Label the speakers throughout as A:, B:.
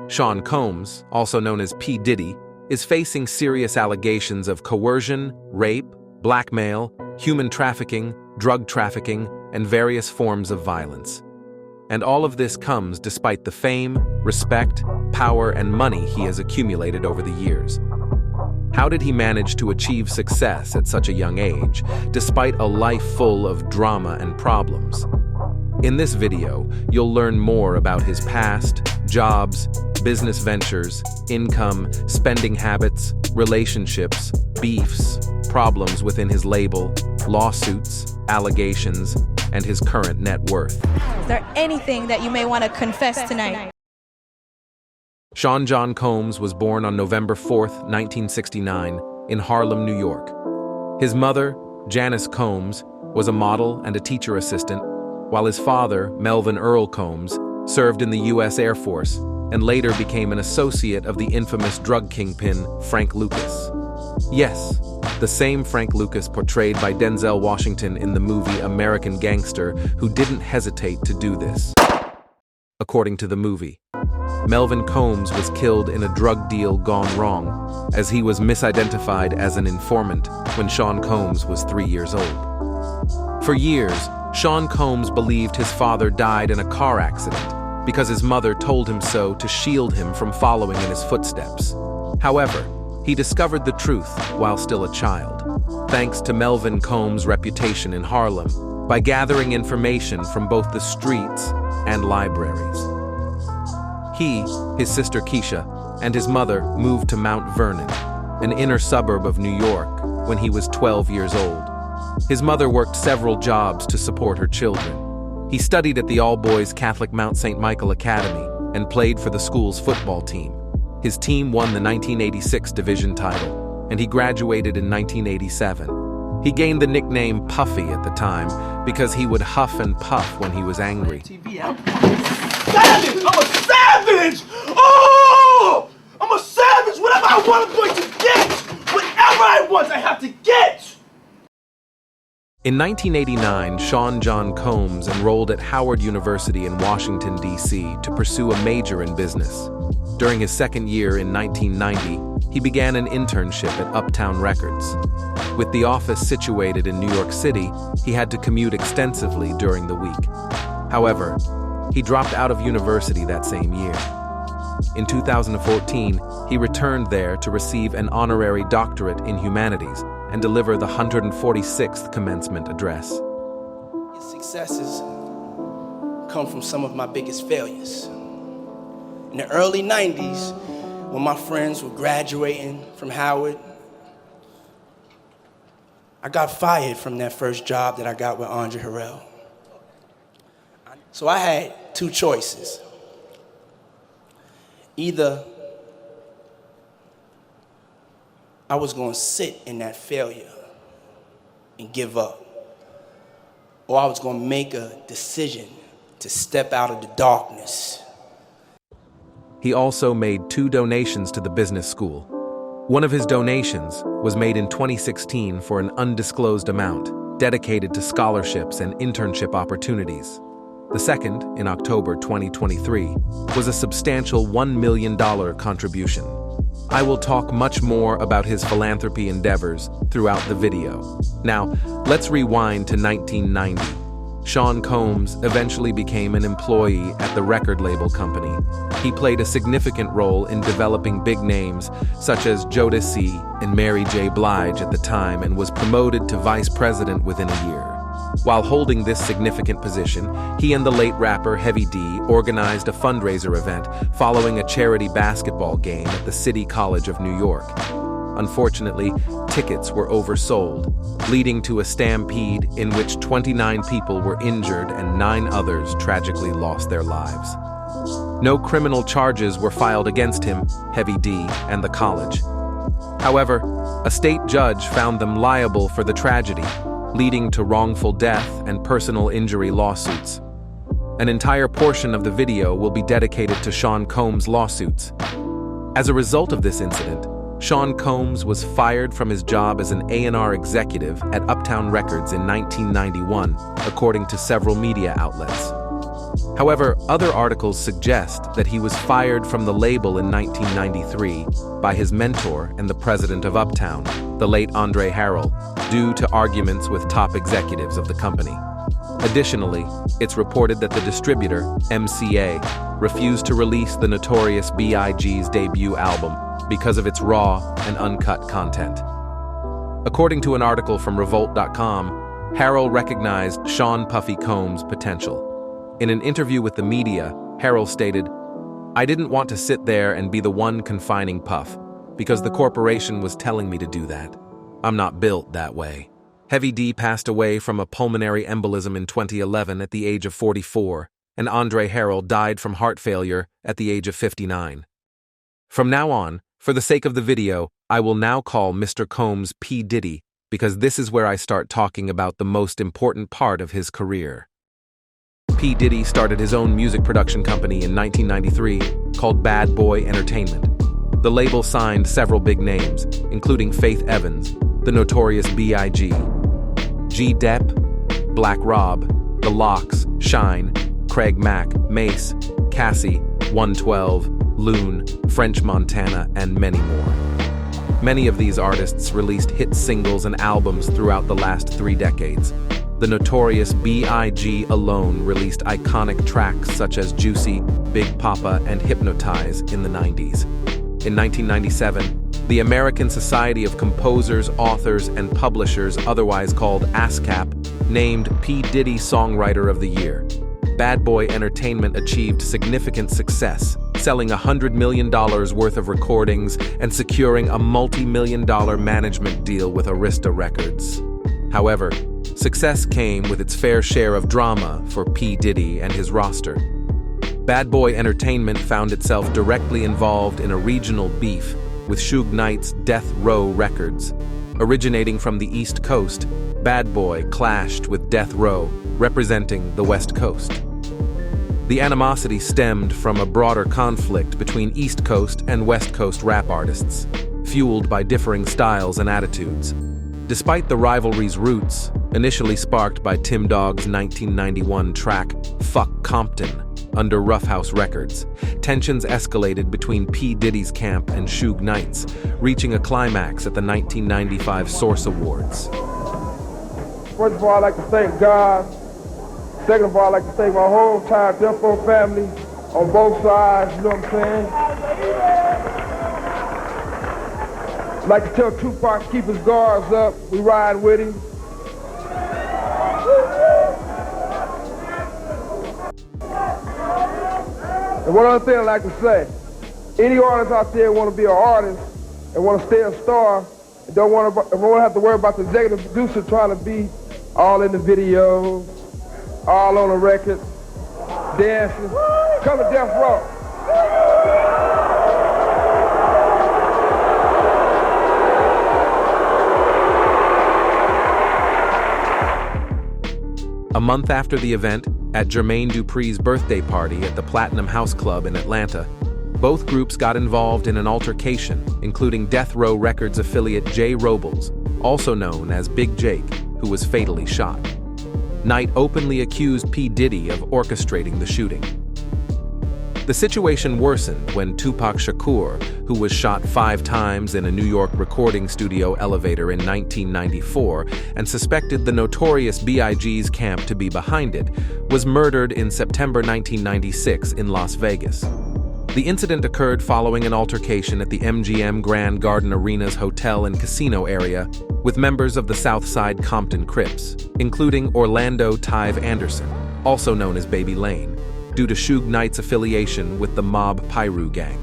A: Sean Combs, also known as P. Diddy, is facing serious allegations of coercion, rape, blackmail, human trafficking, drug trafficking, and various forms of violence. And all of this comes despite the fame, respect, power, and money he has accumulated over the years. How did he manage to achieve success at such a young age, despite a life full of drama and problems? In this video, you'll learn more about his past, jobs, business ventures, income, spending habits, relationships, beefs, problems within his label, lawsuits, allegations, and his current net worth.
B: Is there anything that you may want to confess tonight?
A: Sean John Combs was born on November 4, 1969, in Harlem, New York. His mother, Janice Combs, was a model and a teacher assistant, while his father, Melvin Earl Combs, served in the U.S. Air Force and later became an associate of the infamous drug kingpin Frank Lucas. Yes, the same Frank Lucas portrayed by Denzel Washington in the movie American Gangster, who didn't hesitate to do this. According to the movie, Melvin Combs was killed in a drug deal gone wrong, as he was misidentified as an informant when Sean Combs was 3 years old. For years, Sean Combs believed his father died in a car accident because his mother told him so to shield him from following in his footsteps. However, he discovered the truth while still a child, thanks to Melvin Combs' reputation in Harlem, by gathering information from both the streets and libraries. He, his sister Keisha, and his mother moved to Mount Vernon, an inner suburb of New York, when he was 12 years old. His mother worked several jobs to support her children. He studied at the all-boys Catholic Mount St. Michael Academy and played for the school's football team. His team won the 1986 division title, and he graduated in 1987. He gained the nickname Puffy at the time because he would huff and puff when he was angry.
C: Savage! I'm a savage! Oh! I'm a savage! Whatever I want, I'm going to get! Whatever I want, I have to get!
A: In 1989, Sean John Combs enrolled at Howard University in Washington, D.C. to pursue a major in business. During his second year in 1990, he began an internship at Uptown Records. With the office situated in New York City, he had to commute extensively during the week. However, he dropped out of university that same year. In 2014, he returned there to receive an honorary doctorate in humanities and deliver the 146th commencement address.
C: Your successes come from some of my biggest failures. In the early 90s, when my friends were graduating from Howard, I got fired from that first job that I got with Andre Harrell. So I had two choices. Either I was going to sit in that failure and give up, or I was going to make a decision to step out of the darkness.
A: He also made 2 donations to the business school. One of his donations was made in 2016 for an undisclosed amount, dedicated to scholarships and internship opportunities. The second, in October 2023, was a substantial $1 million contribution. I will talk much more about his philanthropy endeavors throughout the video. Now, let's rewind to 1990. Sean Combs eventually became an employee at the record label company. He played a significant role in developing big names such as Jodeci and Mary J. Blige at the time, and was promoted to vice president within a year. While holding this significant position, he and the late rapper Heavy D organized a fundraiser event following a charity basketball game at the City College of New York. Unfortunately, tickets were oversold, leading to a stampede in which 29 people were injured and 9 others tragically lost their lives. No criminal charges were filed against him, Heavy D, and the college. However, a state judge found them liable for the tragedy, leading to wrongful death and personal injury lawsuits. An entire portion of the video will be dedicated to Sean Combs' lawsuits. As a result of this incident, Sean Combs was fired from his job as an A&R executive at Uptown Records in 1991, according to several media outlets. However, other articles suggest that he was fired from the label in 1993 by his mentor and the president of Uptown, the late Andre Harrell, due to arguments with top executives of the company. Additionally, it's reported that the distributor, MCA, refused to release the Notorious B.I.G.'s debut album because of its raw and uncut content. According to an article from Revolt.com, Harrell recognized Sean Puffy Combs' potential. In an interview with the media, Harrell stated, "I didn't want to sit there and be the one confining Puff, because the corporation was telling me to do that. I'm not built that way." Heavy D passed away from a pulmonary embolism in 2011 at the age of 44, and Andre Harrell died from heart failure at the age of 59. From now on, for the sake of the video, I will now call Mr. Combs P. Diddy, because this is where I start talking about the most important part of his career. P. Diddy started his own music production company in 1993 called Bad Boy Entertainment. The label signed several big names, including Faith Evans, the Notorious B.I.G., G. Depp, Black Rob, The Lox, Shine, Craig Mack, Mace, Cassie, 112, Loon, French Montana, and many more. Many of these artists released hit singles and albums throughout the last 3 decades. The Notorious B.I.G. alone released iconic tracks such as Juicy, Big Papa, and Hypnotize in the 90s. In 1997, the American Society of Composers, Authors, and Publishers, otherwise called ASCAP, named P. Diddy Songwriter of the Year. Bad Boy Entertainment achieved significant success, selling $100 million worth of recordings and securing a multi-million-dollar management deal with Arista Records. However, success came with its fair share of drama for P. Diddy and his roster. Bad Boy Entertainment found itself directly involved in a regional beef with Suge Knight's Death Row Records. Originating from the East Coast, Bad Boy clashed with Death Row, representing the West Coast. The animosity stemmed from a broader conflict between East Coast and West Coast rap artists, fueled by differing styles and attitudes. Despite the rivalry's roots, initially sparked by Tim Dog's 1991 track Fuck Compton under Rough House Records, tensions escalated between P. Diddy's camp and Suge Knight's, reaching a climax at the 1995 Source Awards.
D: First of all, I'd like to thank God. Second of all, I'd like to thank my whole entire Death Row family on both sides, you know what I'm saying? I'd like to tell Tupac to keep his guards up. We ride with him. And one other thing I'd like to say, any artists out there want to be an artist and want to stay a star, and don't want to have to worry about the executive producer trying to be all in the videos, all on the record, dancing. Come to Death Row.
A: A month after the event, at Jermaine Dupri's birthday party at the Platinum House Club in Atlanta, both groups got involved in an altercation, including Death Row Records affiliate Jay Robles, also known as Big Jake, who was fatally shot. Knight openly accused P. Diddy of orchestrating the shooting. The situation worsened when Tupac Shakur, who was shot 5 times in a New York recording studio elevator in 1994 and suspected the Notorious B.I.G.'s camp to be behind it, was murdered in September 1996 in Las Vegas. The incident occurred following an altercation at the MGM Grand Garden Arena's hotel and casino area with members of the Southside Compton Crips, including Orlando Tive Anderson, also known as Baby Lane, due to Suge Knight's affiliation with the Mob Piru gang.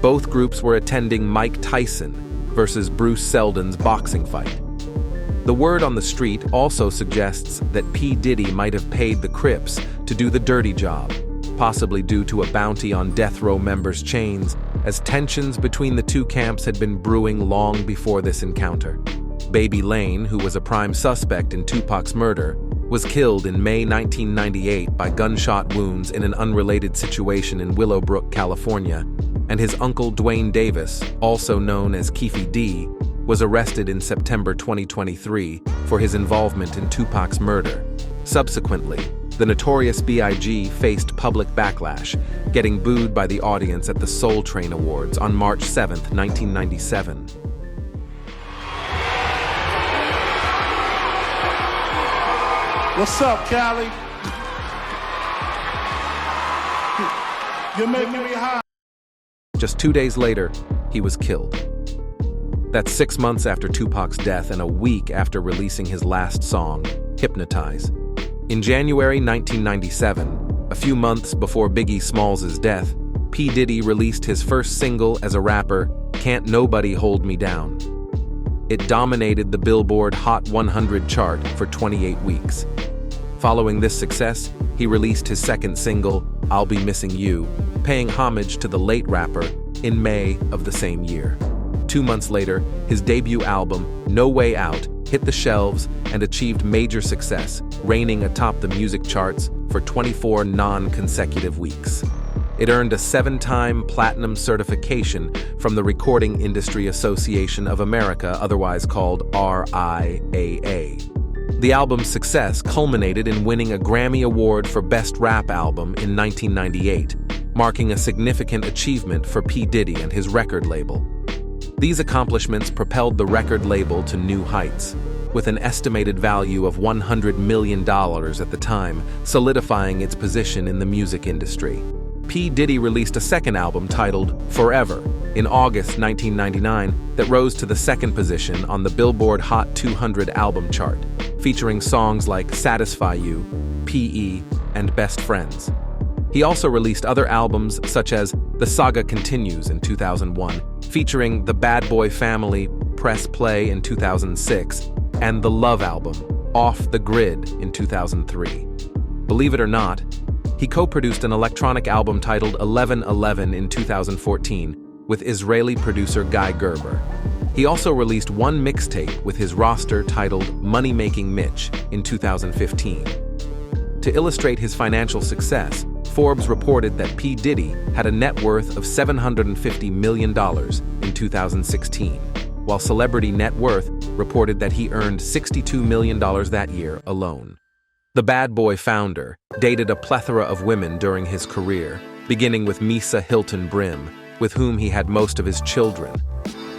A: Both groups were attending Mike Tyson versus Bruce Seldon's boxing fight. The word on the street also suggests that P. Diddy might have paid the Crips to do the dirty job, possibly due to a bounty on Death Row members' chains, as tensions between the two camps had been brewing long before this encounter. Baby Lane, who was a prime suspect in Tupac's murder, was killed in May 1998 by gunshot wounds in an unrelated situation in Willowbrook, California, and his uncle Dwayne Davis, also known as Keefe D, was arrested in September 2023 for his involvement in Tupac's murder. Subsequently, the notorious B.I.G. faced public backlash, getting booed by the audience at the Soul Train Awards on March 7, 1997.
E: What's up, Cali? You're making me high.
A: Just 2 days later, he was killed. That's 6 months after Tupac's death and a week after releasing his last song, Hypnotize. In January 1997, a few months before Biggie Smalls' death, P. Diddy released his first single as a rapper, Can't Nobody Hold Me Down. It dominated the Billboard Hot 100 chart for 28 weeks. Following this success, he released his second single, I'll Be Missing You, paying homage to the late rapper, in May of the same year. 2 months later, his debut album, No Way Out, hit the shelves and achieved major success, reigning atop the music charts for 24 non-consecutive weeks. It earned a 7-time platinum certification from the Recording Industry Association of America, otherwise called RIAA. The album's success culminated in winning a Grammy Award for Best Rap Album in 1998, marking a significant achievement for P. Diddy and his record label. These accomplishments propelled the record label to new heights, with an estimated value of $100 million at the time, solidifying its position in the music industry. P. Diddy released a second album titled Forever in August 1999 that rose to the second position on the Billboard Hot 200 album chart, featuring songs like Satisfy You, P.E., and Best Friends. He also released other albums such as The Saga Continues in 2001, featuring the Bad Boy Family, Press Play in 2006, and the Love Album, Off the Grid in 2003. Believe it or not, he co-produced an electronic album titled 1111 in 2014 with Israeli producer Guy Gerber. He also released one mixtape with his roster titled Money Making Mitch in 2015. To illustrate his financial success, Forbes reported that P. Diddy had a net worth of $750 million in 2016, while Celebrity Net Worth reported that he earned $62 million that year alone. The Bad Boy founder dated a plethora of women during his career, beginning with Misa Hilton Brim, with whom he had most of his children.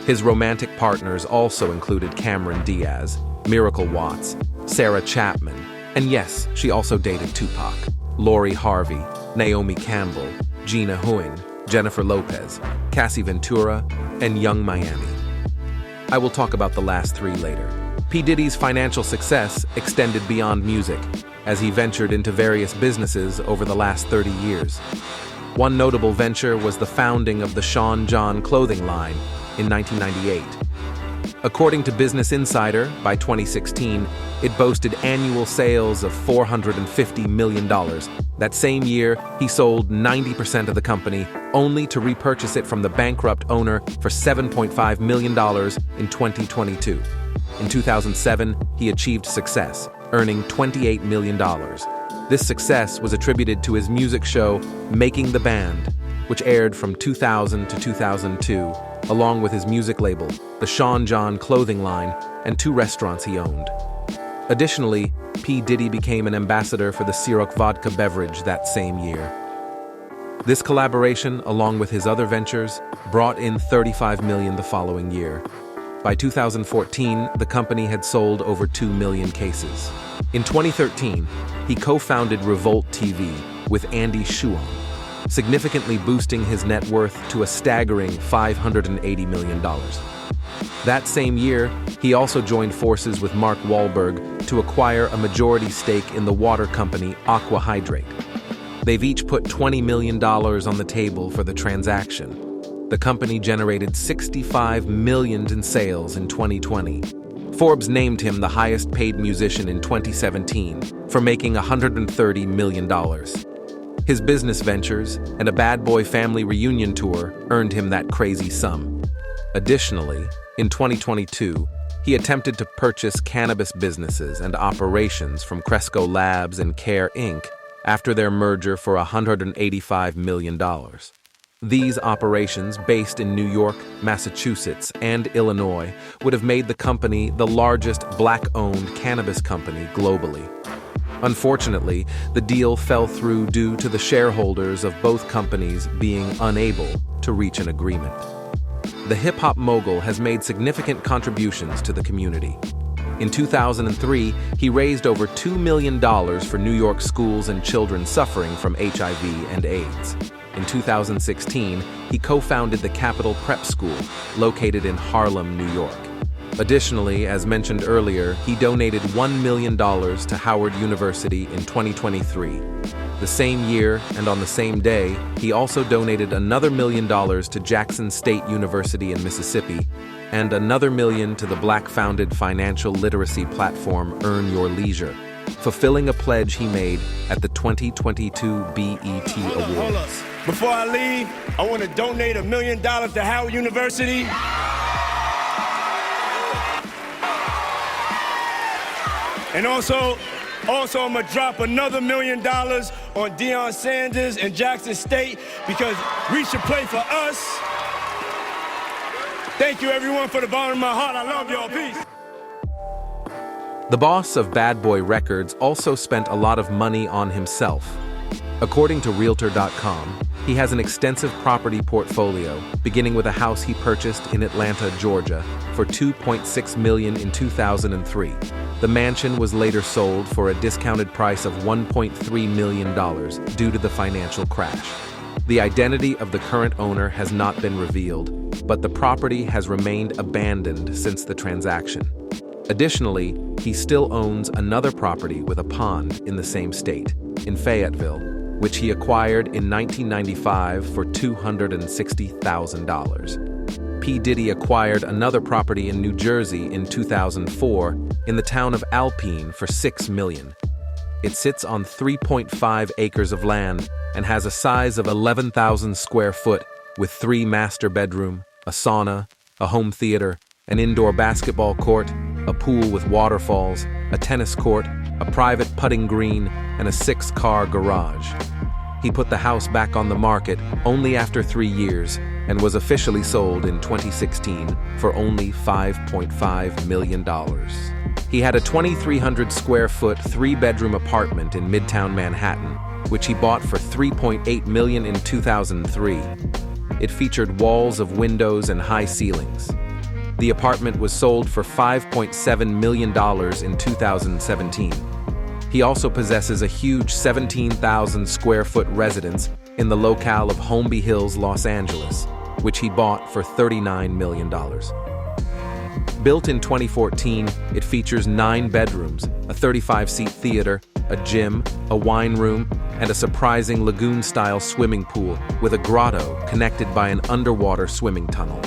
A: His romantic partners also included Cameron Diaz, Miracle Watts, Sarah Chapman, and yes, she also dated Tupac, Lori Harvey, Naomi Campbell, Gina Huang, Jennifer Lopez, Cassie Ventura, and Young Miami. I will talk about the last three later. P. Diddy's financial success extended beyond music, as he ventured into various businesses over the last 30 years. One notable venture was the founding of the Sean John clothing line in 1998. According to Business Insider, by 2016, it boasted annual sales of $450 million. That same year, he sold 90% of the company, only to repurchase it from the bankrupt owner for $7.5 million in 2022. In 2007, he achieved success, earning $28 million. This success was attributed to his music show, Making the Band, which aired from 2000 to 2002, along with his music label, the Sean John clothing line, and 2 restaurants he owned. Additionally, P. Diddy became an ambassador for the Ciroc vodka beverage that same year. This collaboration, along with his other ventures, brought in $35 million the following year. By 2014, the company had sold over 2 million cases. In 2013, he co-founded Revolt TV with Andy Shuon, significantly boosting his net worth to a staggering $580 million. That same year, he also joined forces with Mark Wahlberg to acquire a majority stake in the water company Aqua Hydrate. They've each put $20 million on the table for the transaction. The company generated $65 million in sales in 2020. Forbes named him the highest-paid musician in 2017 for making $130 million. His business ventures and a Bad Boy family reunion tour earned him that crazy sum. Additionally, in 2022, he attempted to purchase cannabis businesses and operations from Cresco Labs and Care Inc. after their merger for $185 million. These operations, based in New York, Massachusetts, and Illinois, would have made the company the largest black-owned cannabis company globally. Unfortunately, the deal fell through due to the shareholders of both companies being unable to reach an agreement. The hip-hop mogul has made significant contributions to the community. In 2003, he raised over $2 million for New York schools and children suffering from HIV and AIDS. In 2016, he co-founded the Capital Prep School, located in Harlem, New York. Additionally, as mentioned earlier, he donated $1 million to Howard University in 2023. The same year, and on the same day, he also donated another $1 million to Jackson State University in Mississippi, and another $1 million to the Black-founded financial literacy platform Earn Your Leisure, fulfilling a pledge he made at the 2022 BET Awards.
F: Before I leave, I want to donate $1 million to Howard University. And also I'm gonna drop another $1 million on Deion Sanders and Jackson State because we should play for us. Thank you everyone for the bottom of my heart. I love y'all. Peace.
A: The boss of Bad Boy Records also spent a lot of money on himself. According to Realtor.com, he has an extensive property portfolio, beginning with a house he purchased in Atlanta, Georgia, for $2.6 million in 2003. The mansion was later sold for a discounted price of $1.3 million due to the financial crash. The identity of the current owner has not been revealed, but the property has remained abandoned since the transaction. Additionally, he still owns another property with a pond in the same state, in Fayetteville, which he acquired in 1995 for $260,000. P. Diddy acquired another property in New Jersey in 2004 in the town of Alpine for $6 million. It sits on 3.5 acres of land and has a size of 11,000 square foot with 3 master bedroom, a sauna, a home theater, an indoor basketball court, a pool with waterfalls, a tennis court, a private putting green, and a 6-car garage. He put the house back on the market only after 3 years and was officially sold in 2016 for only $5.5 million. He had a 2,300 square foot 3-bedroom apartment in Midtown Manhattan, which he bought for $3.8 million in 2003. It featured walls of windows and high ceilings. The apartment was sold for $5.7 million in 2017. He also possesses a huge 17,000 square foot residence in the locale of Holmby Hills, Los Angeles, which he bought for $39 million. Built in 2014, it features 9 bedrooms, a 35-seat theater, a gym, a wine room, and a surprising lagoon-style swimming pool with a grotto connected by an underwater swimming tunnel.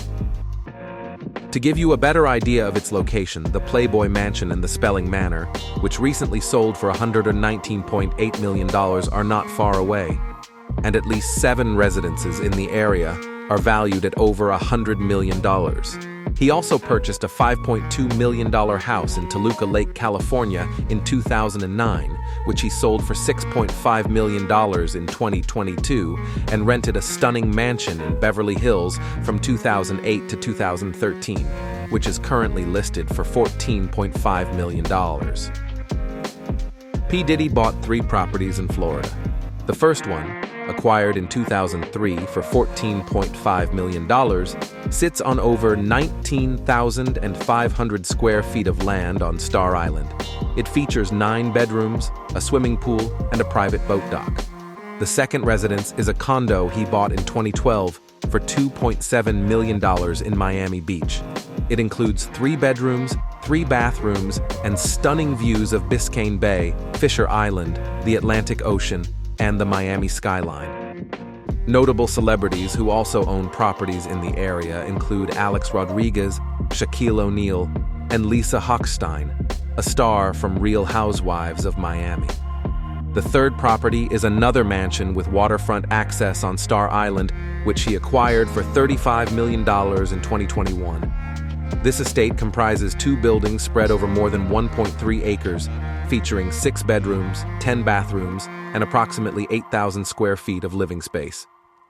A: To give you a better idea of its location, the Playboy Mansion and the Spelling Manor, which recently sold for $119.8 million, are not far away, and at least 7 residences in the area are valued at over $100 million. He also purchased a $5.2 million house in Toluca Lake, California in 2009, which he sold for $6.5 million in 2022, and rented a stunning mansion in Beverly Hills from 2008 to 2013, which is currently listed for $14.5 million. P. Diddy bought 3 properties in Florida. The first one, acquired in 2003 for $14.5 million, sits on over 19,500 square feet of land on Star Island. It features 9 bedrooms, a swimming pool, and a private boat dock. The second residence is a condo he bought in 2012 for $2.7 million in Miami Beach. It includes 3 bedrooms, 3 bathrooms, and stunning views of Biscayne Bay, Fisher Island, the Atlantic Ocean, and the Miami skyline. Notable celebrities who also own properties in the area include Alex Rodriguez, Shaquille O'Neal, and Lisa Hochstein, a star from Real Housewives of Miami. The third property is another mansion with waterfront access on Star Island, which he acquired for $35 million in 2021. This estate comprises 2 buildings spread over more than 1.3 acres, featuring 6 bedrooms, 10 bathrooms, and approximately 8,000 square feet of living space.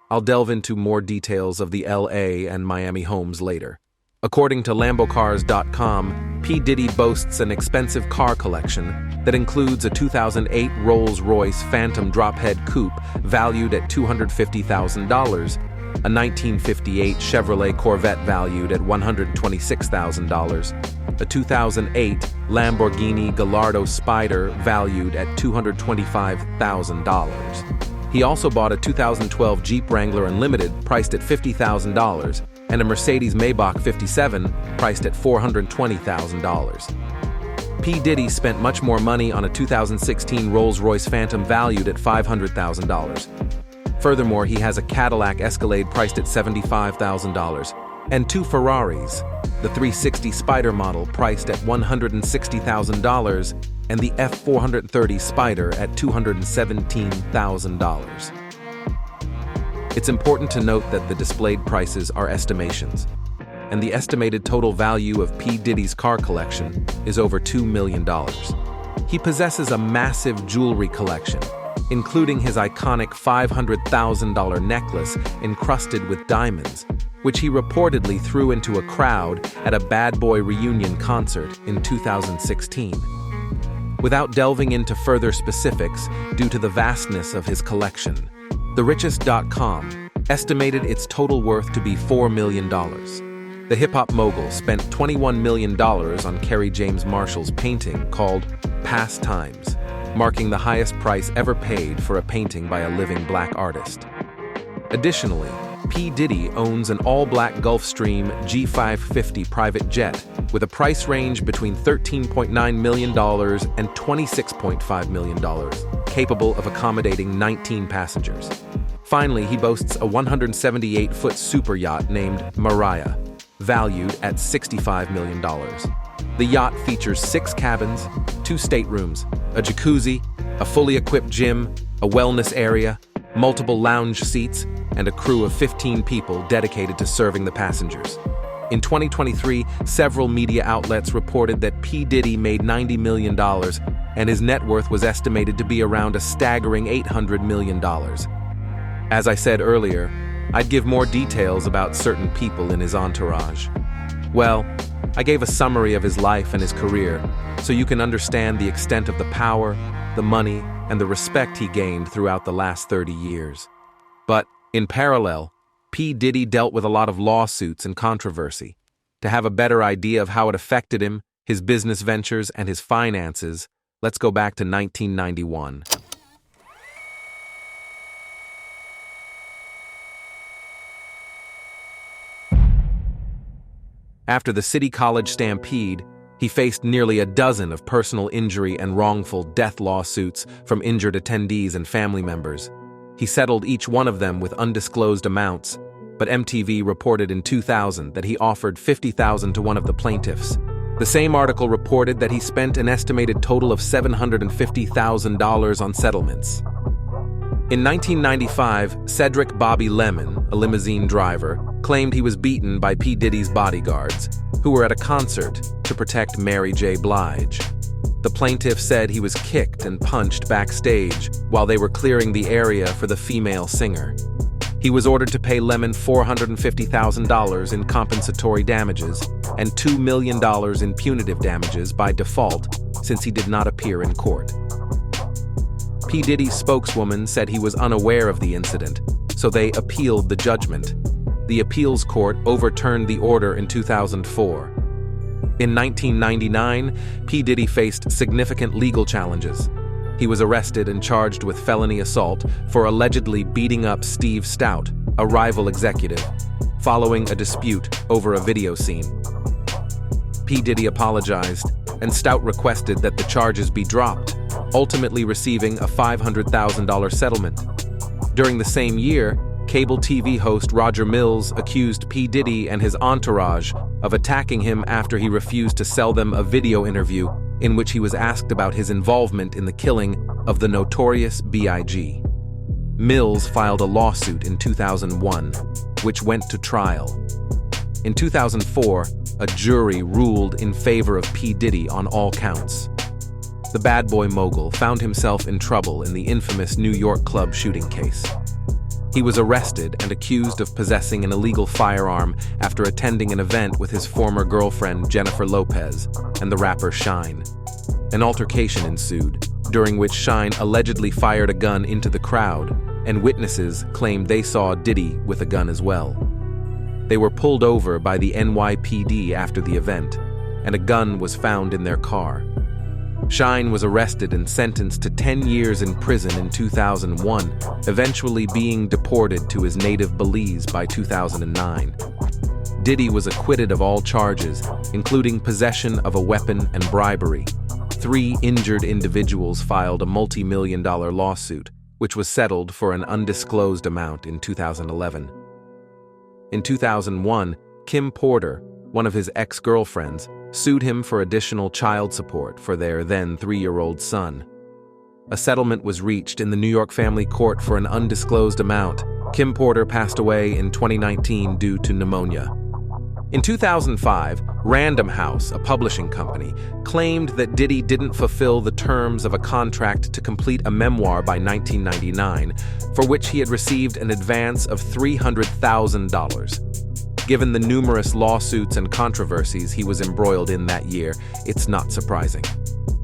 A: I'll delve into more details of the LA and Miami homes later. According to Lambocars.com, P. Diddy boasts an expensive car collection that includes a 2008 Rolls-Royce Phantom drophead coupe valued at $250,000, a 1958 Chevrolet Corvette valued at $126,000, a 2008 Lamborghini Gallardo Spider valued at $225,000. He also bought a 2012 Jeep Wrangler Unlimited priced at $50,000 and a Mercedes Maybach 57 priced at $420,000. P. Diddy spent much more money on a 2016 Rolls-Royce Phantom valued at $500,000. Furthermore, he has a Cadillac Escalade priced at $75,000 and two Ferraris, the 360 Spider model priced at $160,000 and the F430 Spider at $217,000. It's important to note that the displayed prices are estimations, and the estimated total value of P. Diddy's car collection is over $2 million. He possesses a massive jewelry collection, including his iconic $500,000 necklace encrusted with diamonds, which he reportedly threw into a crowd at a Bad Boy reunion concert in 2016. Without delving into further specifics due to the vastness of his collection, TheRichest.com estimated its total worth to be $4 million. The hip-hop mogul spent $21 million on Kerry James Marshall's painting called Past Times, marking the highest price ever paid for a painting by a living black artist. Additionally, P. Diddy owns an all-black Gulfstream G550 private jet with a price range between $13.9 million and $26.5 million, capable of accommodating 19 passengers. Finally, he boasts a 178-foot super yacht named Marisa, valued at $65 million. The yacht features 6 cabins, 2 staterooms, a jacuzzi, a fully equipped gym, a wellness area, multiple lounge seats, and a crew of 15 people dedicated to serving the passengers. In 2023, several media outlets reported that P. Diddy made $90 million, and his net worth was estimated to be around a staggering $800 million. As I said earlier, I'd give more details about certain people in his entourage. Well, I gave a summary of his life and his career, so you can understand the extent of the power, the money, and the respect he gained throughout the last 30 years. But, in parallel, P. Diddy dealt with a lot of lawsuits and controversy. To have a better idea of how it affected him, his business ventures, and his finances, let's go back to 1991. After the City College Stampede, he faced nearly a dozen of personal injury and wrongful death lawsuits from injured attendees and family members. He settled each one of them with undisclosed amounts, but MTV reported in 2000 that he offered $50,000 to one of the plaintiffs. The same article reported that he spent an estimated total of $750,000 on settlements. In 1995, Cedric Bobby Lemon, a limousine driver, claimed he was beaten by P. Diddy's bodyguards, who were at a concert to protect Mary J. Blige. The plaintiff said he was kicked and punched backstage while they were clearing the area for the female singer. He was ordered to pay Lemon $450,000 in compensatory damages and $2 million in punitive damages by default, since he did not appear in court. P. Diddy's spokeswoman said he was unaware of the incident, so they appealed the judgment. The appeals court overturned the order in 2004. In 1999, P. Diddy faced significant legal challenges. He was arrested and charged with felony assault for allegedly beating up Steve Stout, a rival executive, following a dispute over a video scene. P. Diddy apologized, and Stout requested that the charges be dropped, ultimately receiving a $500,000 settlement. During the same year, cable TV host Roger Mills accused P. Diddy and his entourage of attacking him after he refused to sell them a video interview in which he was asked about his involvement in the killing of the notorious B.I.G. Mills filed a lawsuit in 2001, which went to trial. In 2004, a jury ruled in favor of P. Diddy on all counts. The bad boy mogul found himself in trouble in the infamous New York club shooting case. He was arrested and accused of possessing an illegal firearm after attending an event with his former girlfriend Jennifer Lopez and the rapper Shine. An altercation ensued, during which Shine allegedly fired a gun into the crowd, and witnesses claimed they saw Diddy with a gun as well. They were pulled over by the NYPD after the event, and a gun was found in their car. Shine was arrested and sentenced to 10 years in prison in 2001, eventually being deported to his native Belize by 2009. Diddy was acquitted of all charges, including possession of a weapon and bribery. 3 injured individuals filed a multi-million-dollar lawsuit, which was settled for an undisclosed amount in 2011. In 2001, Kim Porter, one of his ex-girlfriends, sued him for additional child support for their then 3-year-old son. A settlement was reached in the New York family court for an undisclosed amount. Kim Porter passed away in 2019 due to pneumonia. In 2005, Random House, a publishing company, claimed that Diddy didn't fulfill the terms of a contract to complete a memoir by 1999, for which he had received an advance of $300,000. Given the numerous lawsuits and controversies he was embroiled in that year, it's not surprising.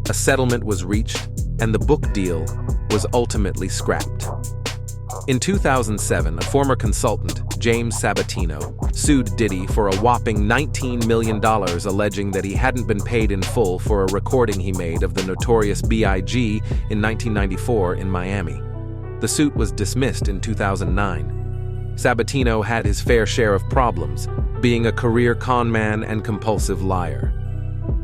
A: A settlement was reached, and the book deal was ultimately scrapped. In 2007, a former consultant, James Sabatino, sued Diddy for a whopping $19 million, alleging that he hadn't been paid in full for a recording he made of the notorious B.I.G. in 1994 in Miami. The suit was dismissed in 2009. Sabatino had his fair share of problems, being a career con-man and compulsive liar.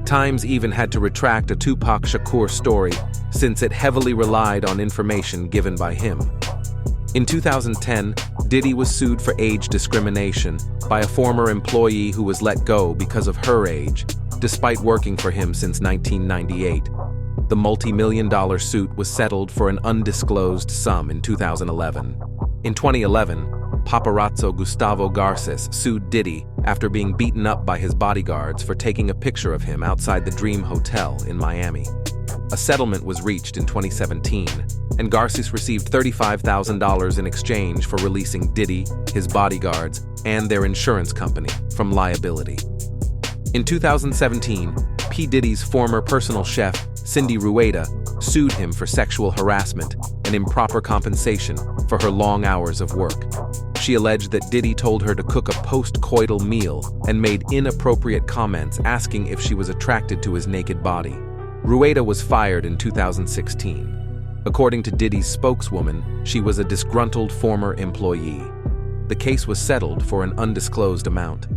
A: Times even had to retract a Tupac Shakur story, since it heavily relied on information given by him. In 2010, Diddy was sued for age discrimination by a former employee who was let go because of her age, despite working for him since 1998. The multi-million-dollar suit was settled for an undisclosed sum in 2011. In 2011, paparazzo Gustavo Garces sued Diddy after being beaten up by his bodyguards for taking a picture of him outside the Dream Hotel in Miami. A settlement was reached in 2017, and Garces received $35,000 in exchange for releasing Diddy, his bodyguards, and their insurance company from liability. In 2017, P. Diddy's former personal chef, Cindy Rueda, sued him for sexual harassment and improper compensation for her long hours of work. She alleged that Diddy told her to cook a post-coital meal and made inappropriate comments asking if she was attracted to his naked body. Rueda was fired in 2016. According to Diddy's spokeswoman, she was a disgruntled former employee. The case was settled for an undisclosed amount.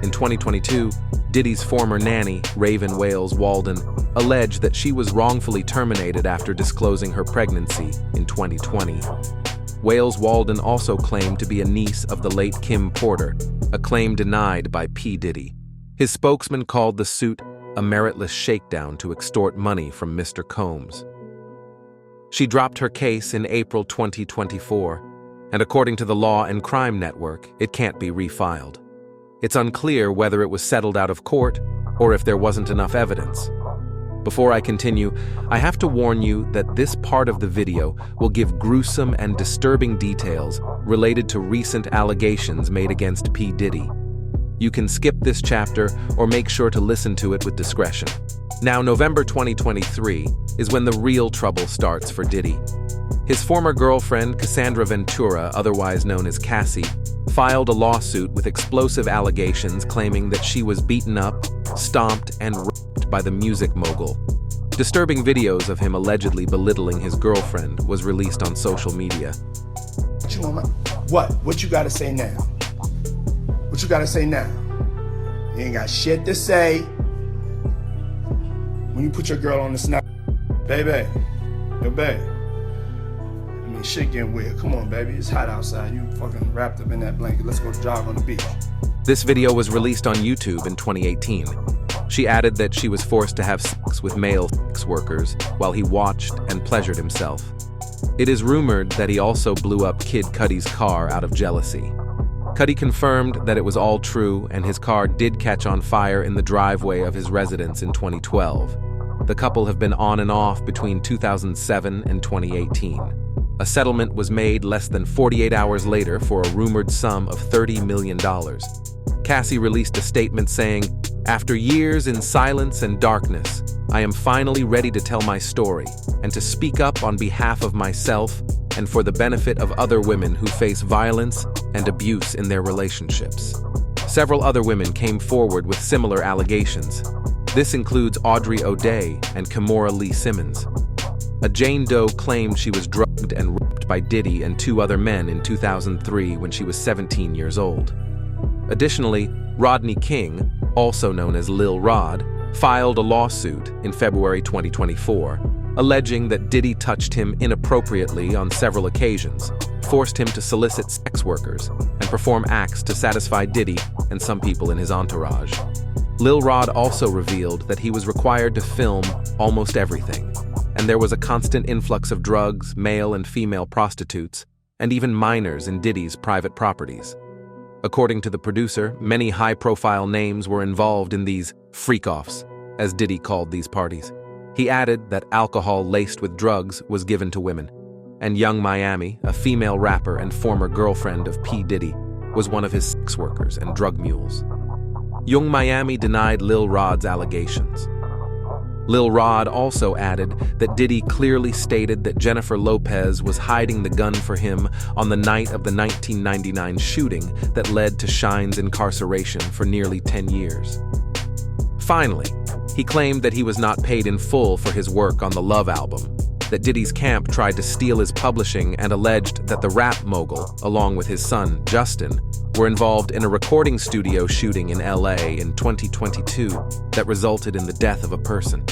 A: In 2022, Diddy's former nanny, Raven Wales Walden, alleged that she was wrongfully terminated after disclosing her pregnancy in 2020. Wales Walden also claimed to be a niece of the late Kim Porter, a claim denied by P. Diddy. His spokesman called the suit a meritless shakedown to extort money from Mr. Combs. She dropped her case in April 2024, and according to the Law and Crime Network, it can't be refiled. It's unclear whether it was settled out of court or if there wasn't enough evidence. Before I continue, I have to warn you that this part of the video will give gruesome and disturbing details related to recent allegations made against P. Diddy. You can skip this chapter or make sure to listen to it with discretion. Now, November 2023 is when the real trouble starts for Diddy. His former girlfriend, Cassie Ventura, otherwise known as Cassie, filed a lawsuit with explosive allegations claiming that she was beaten up, stomped, and raped by the music mogul. Disturbing videos of him allegedly belittling his girlfriend was released on social media.
C: What you gotta say now? What you gotta say now? You ain't got shit to say. When you put your girl on the snap, baby, yo babe. I mean, shit getting weird. Come on, baby, it's hot outside. You fucking wrapped up in that blanket. Let's go jog on the beach.
A: This video was released on YouTube in 2018. She added that she was forced to have sex with male sex workers while he watched and pleasured himself. It is rumored that he also blew up Kid Cudi's car out of jealousy. Cudi confirmed that it was all true and his car did catch on fire in the driveway of his residence in 2012. The couple have been on and off between 2007 and 2018. A settlement was made less than 48 hours later for a rumored sum of $30 million. Cassie released a statement saying, "After years in silence and darkness, I am finally ready to tell my story and to speak up on behalf of myself and for the benefit of other women who face violence and abuse in their relationships." Several other women came forward with similar allegations. This includes Audrey O'Day and Kimora Lee Simmons. A Jane Doe claimed she was drugged and raped by Diddy and 2 other men in 2003 when she was 17 years old. Additionally, Rodney King, also known as Lil Rod, filed a lawsuit in February 2024, alleging that Diddy touched him inappropriately on several occasions, forced him to solicit sex workers, and perform acts to satisfy Diddy and some people in his entourage. Lil Rod also revealed that he was required to film almost everything, and there was a constant influx of drugs, male and female prostitutes, and even minors in Diddy's private properties. According to the producer, many high-profile names were involved in these freak-offs, as Diddy called these parties. He added that alcohol laced with drugs was given to women, and Young Miami, a female rapper and former girlfriend of P. Diddy, was one of his sex workers and drug mules. Young Miami denied Lil Rod's allegations. Lil Rod also added that Diddy clearly stated that Jennifer Lopez was hiding the gun for him on the night of the 1999 shooting that led to Shine's incarceration for nearly 10 years. Finally, he claimed that he was not paid in full for his work on the Love album, that Diddy's camp tried to steal his publishing and alleged that the rap mogul, along with his son, Justin, were involved in a recording studio shooting in LA in 2022 that resulted in the death of a person.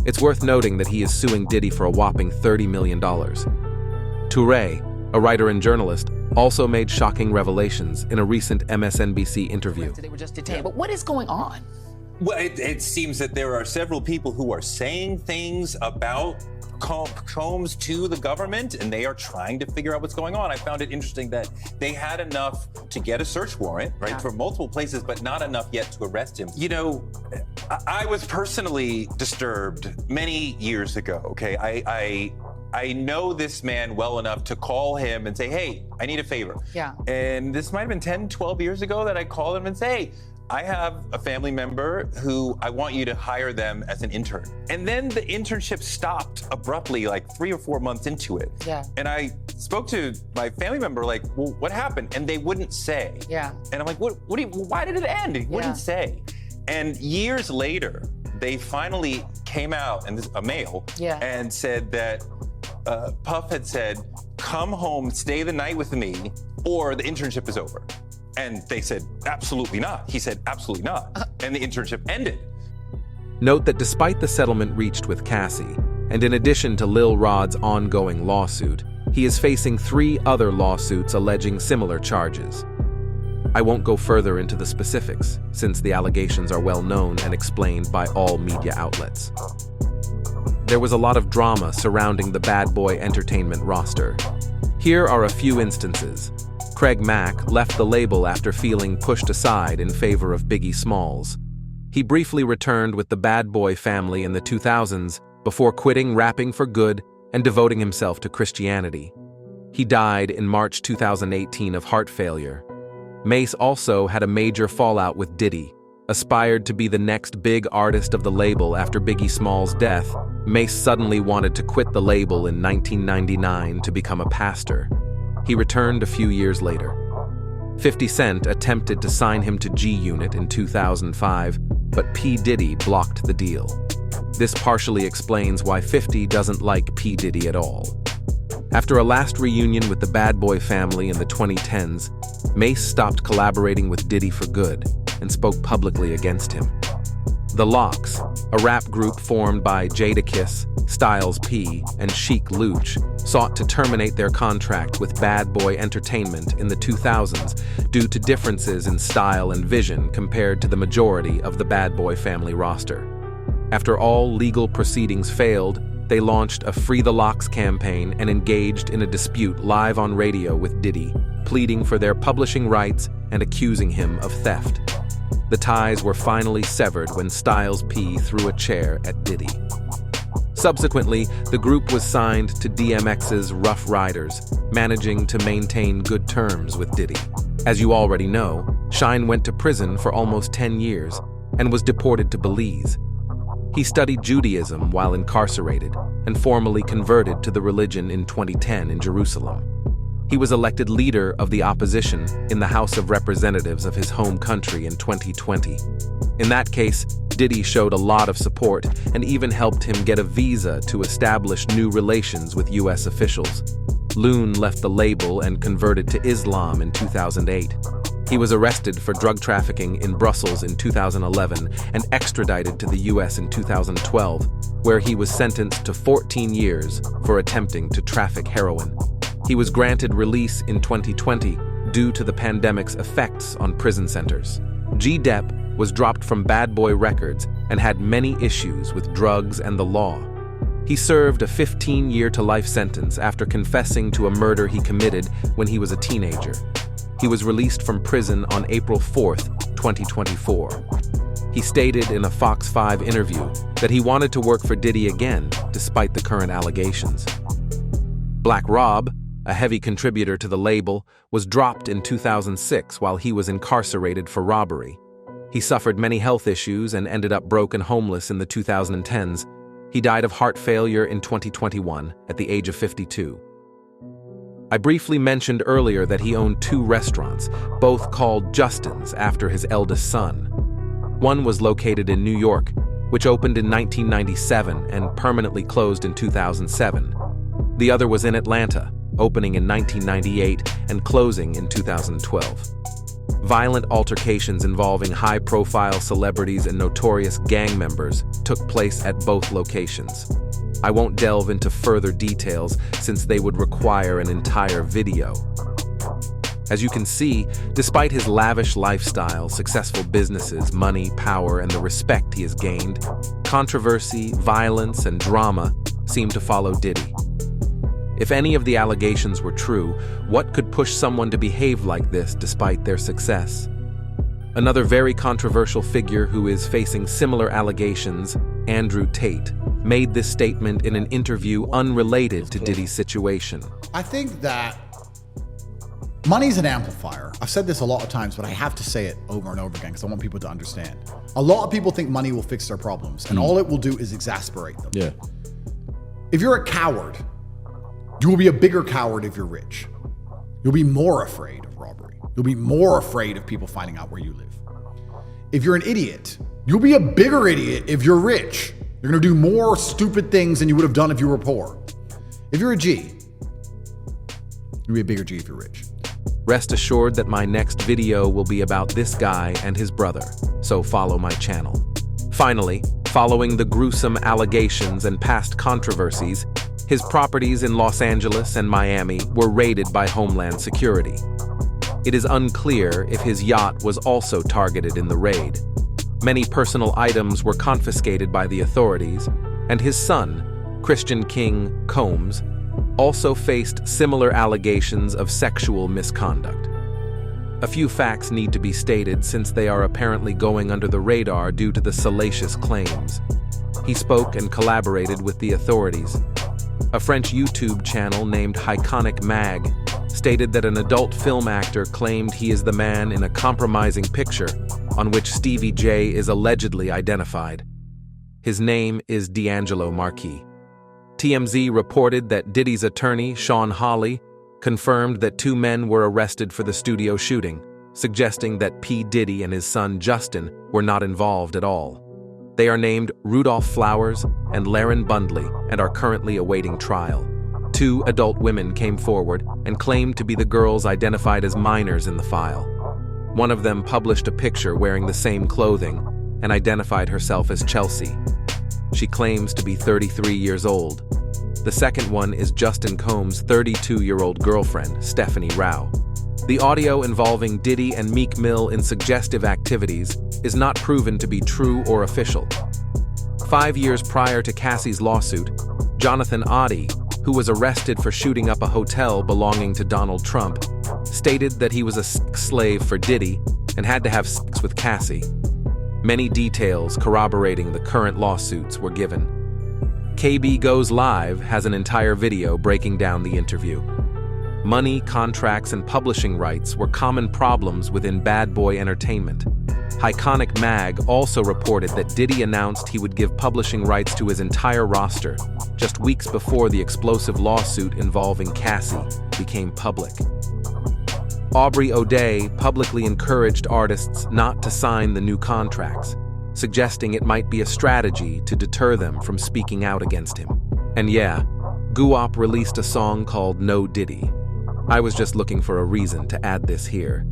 A: It's worth noting that he is suing Diddy for a whopping $30 million. Touré, a writer and journalist, also made shocking revelations in a recent MSNBC interview.
G: They were just detained. But what is going on?
H: Well, it seems that there are several people who are saying things about Combs to the government, and they are trying to figure out what's going on. I found it interesting that they had enough to get a search warrant, right, for multiple places, but not enough yet to arrest him. You know, I was personally disturbed many years ago, okay? I know this man well enough to call him and say, hey, I need a favor.
G: Yeah.
H: And this might have been 10, 12 years ago that I called him and say, hey, I have a family member who I want you to hire them as an intern. And then the internship stopped abruptly, like 3 or 4 months into it.
G: Yeah.
H: And I spoke to my family member, like, well, what happened? And they wouldn't say.
G: Yeah.
H: And I'm like, why did it end? He wouldn't say. And years later, they finally came out, and this a male, and said that Puff had said, come home, stay the night with me, or the internship is over. And they said, absolutely not. He said, absolutely not. And the internship ended.
A: Note that despite the settlement reached with Cassie, and in addition to Lil Rod's ongoing lawsuit, he is facing 3 other lawsuits alleging similar charges. I won't go further into the specifics, since the allegations are well known and explained by all media outlets. There was a lot of drama surrounding the Bad Boy Entertainment roster. Here are a few instances. Craig Mack left the label after feeling pushed aside in favor of Biggie Smalls. He briefly returned with the Bad Boy family in the 2000s before quitting rapping for good and devoting himself to Christianity. He died in March 2018 of heart failure. Mase also had a major fallout with Diddy. Aspired to be the next big artist of the label after Biggie Smalls' death, Mase suddenly wanted to quit the label in 1999 to become a pastor. He returned a few years later. 50 Cent attempted to sign him to G-Unit in 2005, but P. Diddy blocked the deal. This partially explains why 50 doesn't like P. Diddy at all. After a last reunion with the Bad Boy family in the 2010s, Mase stopped collaborating with Diddy for good and spoke publicly against him. The Lox, a rap group formed by Jadakiss, Styles P, and Chic Luch, sought to terminate their contract with Bad Boy Entertainment in the 2000s due to differences in style and vision compared to the majority of the Bad Boy family roster. After all legal proceedings failed, they launched a Free the Lox campaign and engaged in a dispute live on radio with Diddy, pleading for their publishing rights and accusing him of theft. The ties were finally severed when Styles P threw a chair at Diddy. Subsequently, the group was signed to DMX's Rough Riders, managing to maintain good terms with Diddy. As you already know, Shine went to prison for almost 10 years and was deported to Belize. He studied Judaism while incarcerated and formally converted to the religion in 2010 in Jerusalem. He was elected leader of the opposition in the House of Representatives of his home country in 2020. In that case, Diddy showed a lot of support and even helped him get a visa to establish new relations with U.S. officials. Loon left the label and converted to Islam in 2008. He was arrested for drug trafficking in Brussels in 2011 and extradited to the U.S. in 2012, where he was sentenced to 14 years for attempting to traffic heroin. He was granted release in 2020 due to the pandemic's effects on prison centers. G-Dep was dropped from Bad Boy Records and had many issues with drugs and the law. He served a 15-year-to-life sentence after confessing to a murder he committed when he was a teenager. He was released from prison on April 4th, 2024. He stated in a Fox 5 interview that he wanted to work for Diddy again, despite the current allegations. Black Rob, a heavy contributor to the label, was dropped in 2006 while he was incarcerated for robbery. He suffered many health issues and ended up broke and homeless in the 2010s. He died of heart failure in 2021 at the age of 52. I briefly mentioned earlier that he owned 2 restaurants, both called Justin's after his eldest son. One was located in New York, which opened in 1997 and permanently closed in 2007. The other was in Atlanta, opening in 1998 and closing in 2012. Violent altercations involving high-profile celebrities and notorious gang members took place at both locations. I won't delve into further details since they would require an entire video. As you can see, despite his lavish lifestyle, successful businesses, money, power, and the respect he has gained, controversy, violence, and drama seem to follow Diddy. If any of the allegations were true, what could push someone to behave like this despite their success? Another very controversial figure who is facing similar allegations, Andrew Tate, made this statement in an interview unrelated to Diddy's situation.
I: I think that money's an amplifier. I've said this a lot of times, but I have to say it over and over again because I want people to understand. A lot of people think money will fix their problems, and all it will do is exasperate them.
J: Yeah.
I: If you're a coward, you will be a bigger coward if you're rich. You'll be more afraid of robbery. You'll be more afraid of people finding out where you live. If you're an idiot, you'll be a bigger idiot if you're rich. You're gonna do more stupid things than you would have done if you were poor. If you're a G, you'll be a bigger G if you're rich.
A: Rest assured that my next video will be about this guy and his brother, so follow my channel. Finally, following the gruesome allegations and past controversies, his properties in Los Angeles and Miami were raided by Homeland Security. It is unclear if his yacht was also targeted in the raid. Many personal items were confiscated by the authorities, and his son, Christian King Combs, also faced similar allegations of sexual misconduct. A few facts need to be stated since they are apparently going under the radar due to the salacious claims. He spoke and collaborated with the authorities. A French YouTube channel named Iconic Mag stated that an adult film actor claimed he is the man in a compromising picture on which Stevie J is allegedly identified. His name is D'Angelo Marquis. TMZ reported that Diddy's attorney, Sean Hawley, confirmed that 2 men were arrested for the studio shooting, suggesting that P. Diddy and his son Justin were not involved at all. They are named Rudolph Flowers and Laren Bundley and are currently awaiting trial. 2 adult women came forward and claimed to be the girls identified as minors in the file. One of them published a picture wearing the same clothing and identified herself as Chelsea. She claims to be 33 years old. The second one is Justin Combs' 32-year-old girlfriend, Stephanie Rao. The audio involving Diddy and Meek Mill in suggestive activities is not proven to be true or official. 5 years prior to Cassie's lawsuit, Jonathan Oddie, who was arrested for shooting up a hotel belonging to Donald Trump, stated that he was a sex slave for Diddy and had to have sex with Cassie. Many details corroborating the current lawsuits were given. KB Goes Live has an entire video breaking down the interview. Money, contracts, and publishing rights were common problems within Bad Boy Entertainment. Iconic Mag also reported that Diddy announced he would give publishing rights to his entire roster just weeks before the explosive lawsuit involving Cassie became public. Aubrey O'Day publicly encouraged artists not to sign the new contracts, suggesting it might be a strategy to deter them from speaking out against him. And yeah, Guwop released a song called No Diddy. I was just looking for a reason to add this here.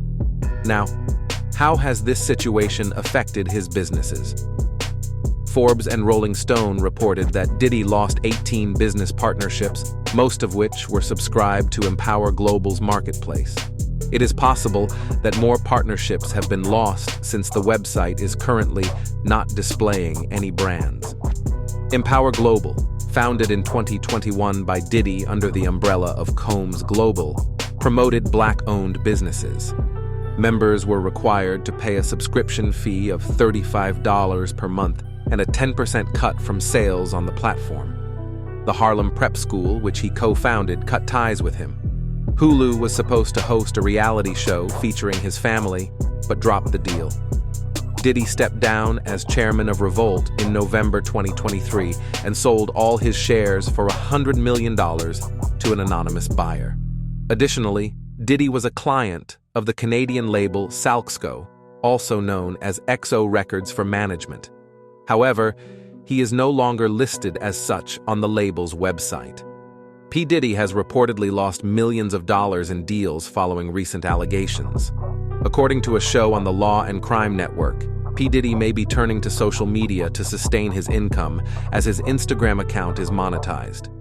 A: Now, how has this situation affected his businesses? Forbes and Rolling Stone reported that Diddy lost 18 business partnerships, most of which were subscribed to Empower Global's marketplace. It is possible that more partnerships have been lost since the website is currently not displaying any brands. Empower Global, founded in 2021 by Diddy under the umbrella of Combs Global, promoted Black-owned businesses. Members were required to pay a subscription fee of $35 per month and a 10% cut from sales on the platform. The Harlem Prep School, which he co-founded, cut ties with him. Hulu was supposed to host a reality show featuring his family, but dropped the deal. Diddy stepped down as chairman of Revolt in November 2023 and sold all his shares for $100 million to an anonymous buyer. Additionally, Diddy was a client of the Canadian label Salxco, also known as XO Records for Management. However, he is no longer listed as such on the label's website. P. Diddy has reportedly lost millions of dollars in deals following recent allegations. According to a show on the Law and Crime Network, P. Diddy may be turning to social media to sustain his income as his Instagram account is monetized.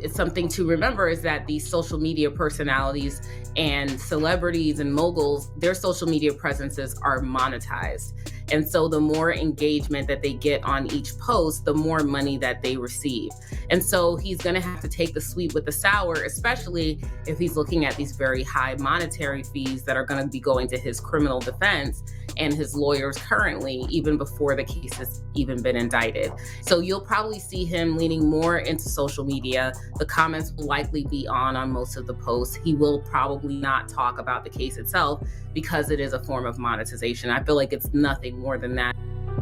J: It's something to remember is that these social media personalities and celebrities and moguls, their social media presences are monetized. And so the more engagement that they get on each post, the more money that they receive. And so he's going to have to take the sweet with the sour, especially if he's looking at these very high monetary fees that are going to be going to his criminal defense and his lawyers currently, even before the case has even been indicted. So you'll probably see him leaning more into social media. The comments will likely be on most of the posts. He will probably not talk about the case itself because it is a form of monetization. I feel like it's nothing more than that.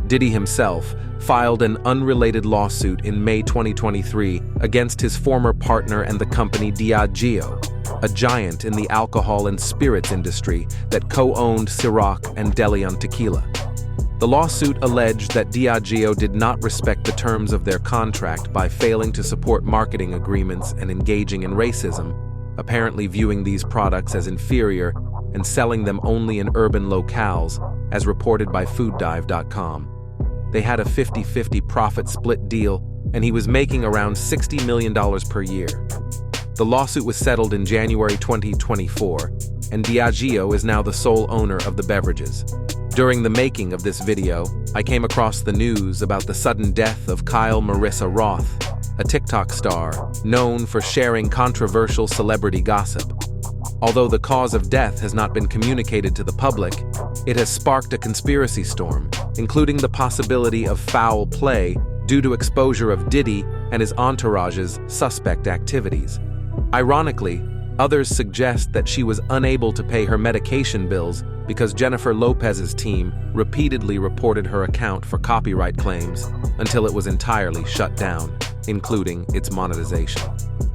A: Diddy himself filed an unrelated lawsuit in May 2023 against his former partner and the company Diageo, a giant in the alcohol and spirits industry that co-owned Ciroc and Deleon Tequila. The lawsuit alleged that Diageo did not respect the terms of their contract by failing to support marketing agreements and engaging in racism, apparently viewing these products as inferior and selling them only in urban locales, as reported by fooddive.com. They had a 50-50 profit split deal, and he was making around $60 million per year. The lawsuit was settled in January 2024, and Diageo is now the sole owner of the beverages. During the making of this video, I came across the news about the sudden death of Marisa Roth, a TikTok star known for sharing controversial celebrity gossip. Although the cause of death has not been communicated to the public, it has sparked a conspiracy storm, including the possibility of foul play due to exposure of Diddy and his entourage's suspect activities. Ironically, others suggest that she was unable to pay her medication bills because Jennifer Lopez's team repeatedly reported her account for copyright claims until it was entirely shut down, including its monetization.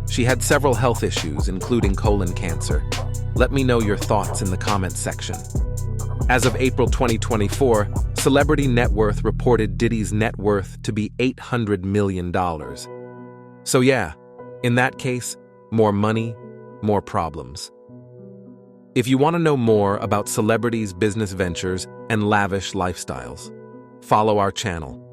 A: She had several health issues, including colon cancer. Let me know your thoughts in the comments section. As of April 2024, Celebrity Net Worth reported Diddy's net worth to be $800 million. So yeah, in that case, more money, more problems. If you want to know more about celebrities' business ventures and lavish lifestyles, follow our channel.